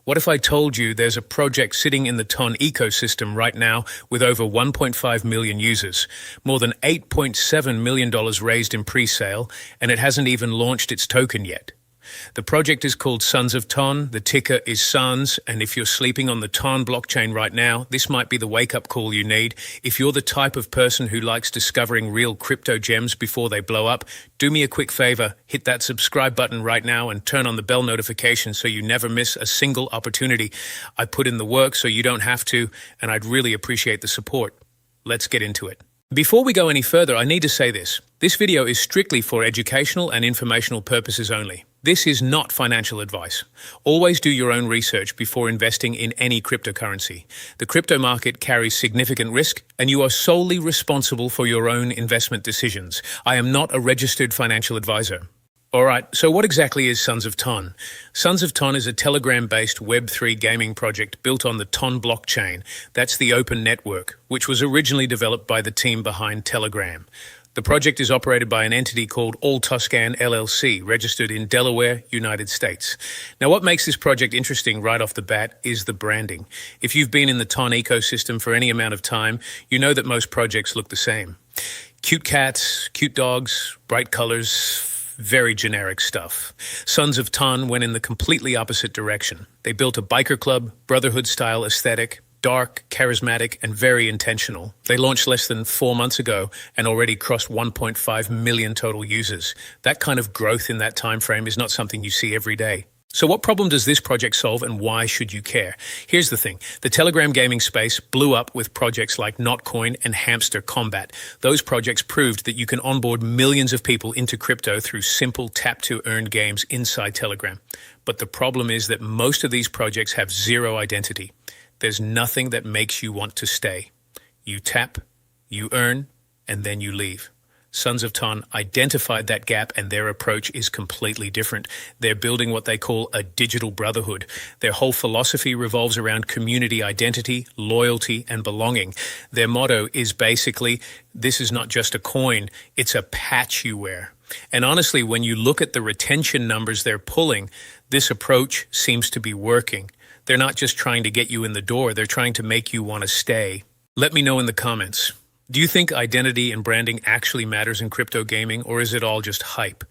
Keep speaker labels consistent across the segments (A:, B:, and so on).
A: What if I told you there's a project sitting in the TON ecosystem right now with over 1.5 million users, more than $8.7 million raised in pre-sale, and it hasn't even launched its token yet? The project is called Sons of TON, the ticker is SONS, and if you're sleeping on the TON blockchain right now, this might be the wake-up call you need. If you're the type of person who likes discovering real crypto gems before they blow up, do me a quick favor, hit that subscribe button right now and turn on the bell notification so you never miss a single opportunity. I put in the work so you don't have to, and I'd really appreciate the support. Let's get into it. Before we go any further, I need to say this. This video is strictly for educational and informational purposes only. This is not financial advice. Always do your own research before investing in any cryptocurrency. The crypto market carries significant risk, and you are solely responsible for your own investment decisions. I am not a registered financial advisor. Alright, so what exactly is Sons of TON? Sons of TON is a Telegram-based Web3 gaming project built on the TON blockchain. That's the open network, which was originally developed by the team behind Telegram. The project is operated by an entity called AllToscan LLC, registered in Delaware, United States. Now, what makes this project interesting right off the bat is the branding. If you've been in the TON ecosystem for any amount of time, you know that most projects look the same. Cute cats, cute dogs, bright colors, very generic stuff. Sons of TON went in the completely opposite direction. They built a biker club, brotherhood-style aesthetic, dark, charismatic, and very intentional. They launched less than 4 months ago and already crossed 1.5 million total users. That kind of growth in that time frame is not something you see every day. So what problem does this project solve, and why should you care? Here's the thing. The Telegram gaming space blew up with projects like Notcoin and Hamster Combat. Those projects proved that you can onboard millions of people into crypto through simple tap-to-earn games inside Telegram. But the problem is that most of these projects have zero identity. There's nothing that makes you want to stay. You tap, you earn, and then you leave. Sons of TON identified that gap, and their approach is completely different. They're building what they call a digital brotherhood. Their whole philosophy revolves around community identity, loyalty, and belonging. Their motto is basically, this is not just a coin, it's a patch you wear. And honestly, when you look at the retention numbers they're pulling, this approach seems to be working. They're not just trying to get you in the door, they're trying to make you want to stay. Let me know in the comments. Do you think identity and branding actually matters in crypto gaming, or is it all just hype?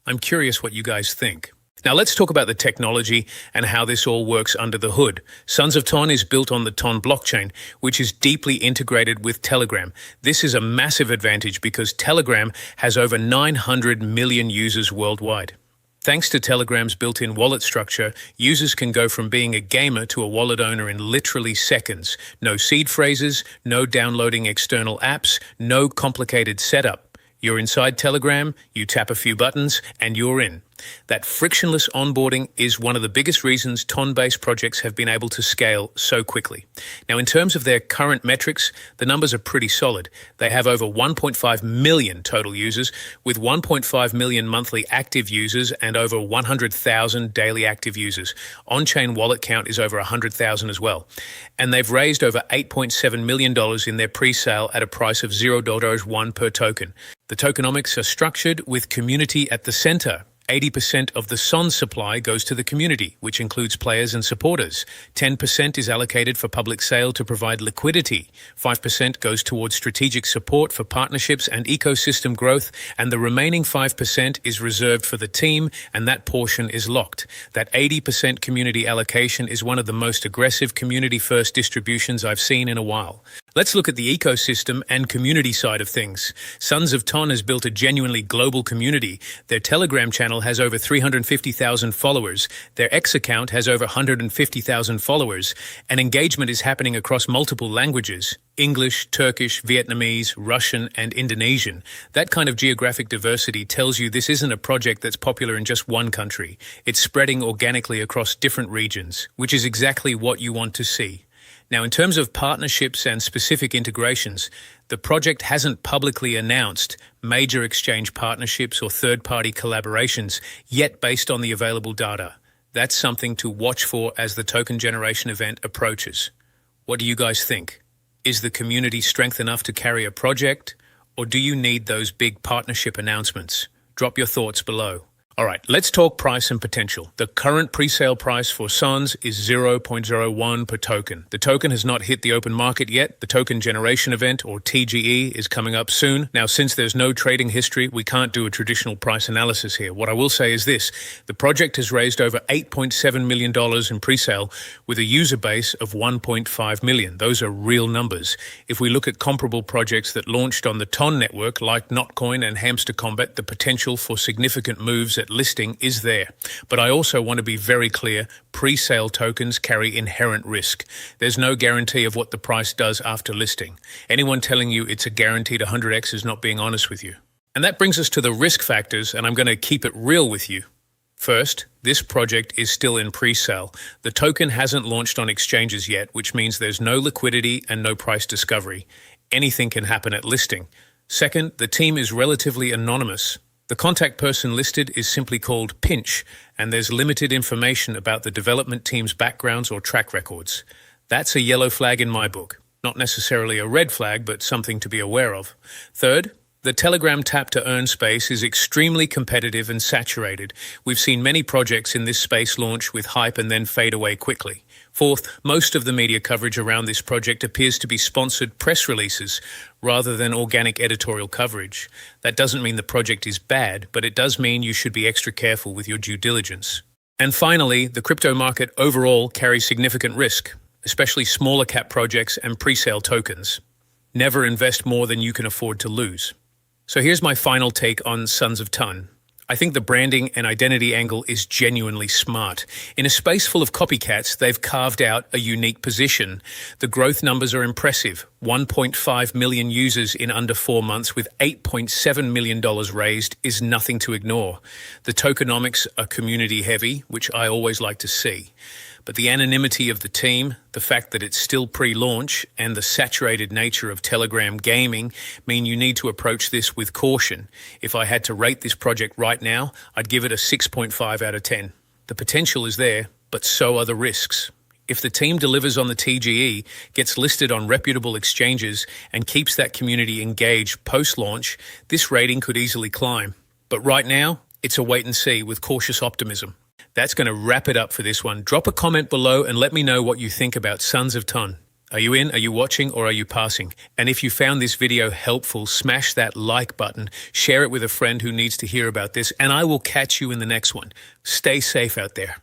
A: I'm curious what you guys think. Now let's talk about the technology and how this all works under the hood. Sons of TON is built on the TON blockchain, which is deeply integrated with Telegram. This is a massive advantage because Telegram has over 900 million users worldwide. Thanks to Telegram's built-in wallet structure, users can go from being a gamer to a wallet owner in literally seconds. No seed phrases, no downloading external apps, no complicated setup. You're inside Telegram, you tap a few buttons, and you're in. That frictionless onboarding is one of the biggest reasons TON-based projects have been able to scale so quickly. Now, in terms of their current metrics, the numbers are pretty solid. They have over 1.5 million total users, with 1.5 million monthly active users and over 100,000 daily active users. On-chain wallet count is over 100,000 as well. And they've raised over $8.7 million in their pre-sale at a price of $0.1 per token. The tokenomics are structured with community at the center. 80% of the SONS supply goes to the community, which includes players and supporters. 10% is allocated for public sale to provide liquidity. 5% goes towards strategic support for partnerships and ecosystem growth, and the remaining 5% is reserved for the team, and that portion is locked. That 80% community allocation is one of the most aggressive community-first distributions I've seen in a while. Let's look at the ecosystem and community side of things. Sons of TON has built a genuinely global community. Their Telegram channel has over 350,000 followers. Their X account has over 150,000 followers. And engagement is happening across multiple languages: English, Turkish, Vietnamese, Russian, and Indonesian. That kind of geographic diversity tells you this isn't a project that's popular in just one country. It's spreading organically across different regions, which is exactly what you want to see. Now, in terms of partnerships and specific integrations, the project hasn't publicly announced major exchange partnerships or third-party collaborations yet based on the available data. That's something to watch for as the token generation event approaches. What do you guys think? Is the community strength enough to carry a project, or do you need those big partnership announcements? Drop your thoughts below. All right, let's talk price and potential. The current pre-sale price for Suns is 0.01 per token. The token has not hit the open market yet. The token generation event, or TGE, is coming up soon. Now, since there's no trading history, we can't do a traditional price analysis here. What I will say is this: the project has raised over $8.7 million in pre-sale with a user base of 1.5 million. Those are real numbers. If we look at comparable projects that launched on the TON network, like Notcoin and Hamster Combat, the potential for significant moves at listing is there. But I also want to be very clear, pre-sale tokens carry inherent risk. There's no guarantee of what the price does after listing. Anyone telling you it's a guaranteed 100x is not being honest with you. And that brings us to the risk factors, and I'm going to keep it real with you. First, this project is still in pre-sale. The token hasn't launched on exchanges yet, which means there's no liquidity and no price discovery. Anything can happen at listing. Second, the team is relatively anonymous. The contact person listed is simply called Pinch, and there's limited information about the development team's backgrounds or track records. That's a yellow flag in my book. Not necessarily a red flag, but something to be aware of. Third, the Telegram tap-to-earn space is extremely competitive and saturated. We've seen many projects in this space launch with hype and then fade away quickly. Fourth, most of the media coverage around this project appears to be sponsored press releases rather than organic editorial coverage. That doesn't mean the project is bad, but it does mean you should be extra careful with your due diligence. And finally, the crypto market overall carries significant risk, especially smaller cap projects and pre-sale tokens. Never invest more than you can afford to lose. So here's my final take on Sons of Ton. I think the branding and identity angle is genuinely smart. In a space full of copycats, they've carved out a unique position. The growth numbers are impressive. 1.5 million users in under 4 months with $8.7 million raised is nothing to ignore. The tokenomics are community heavy, which I always like to see. But the anonymity of the team, the fact that it's still pre-launch, and the saturated nature of Telegram gaming mean you need to approach this with caution. If I had to rate this project right now, I'd give it a 6.5 out of 10. The potential is there, but so are the risks. If the team delivers on the TGE, gets listed on reputable exchanges, and keeps that community engaged post-launch, this rating could easily climb. But right now, it's a wait and see with cautious optimism. That's going to wrap it up for this one. Drop a comment below and let me know what you think about Sons of Ton. Are you in? Are you watching? Or are you passing? And if you found this video helpful, smash that like button, share it with a friend who needs to hear about this, and I will catch you in the next one. Stay safe out there.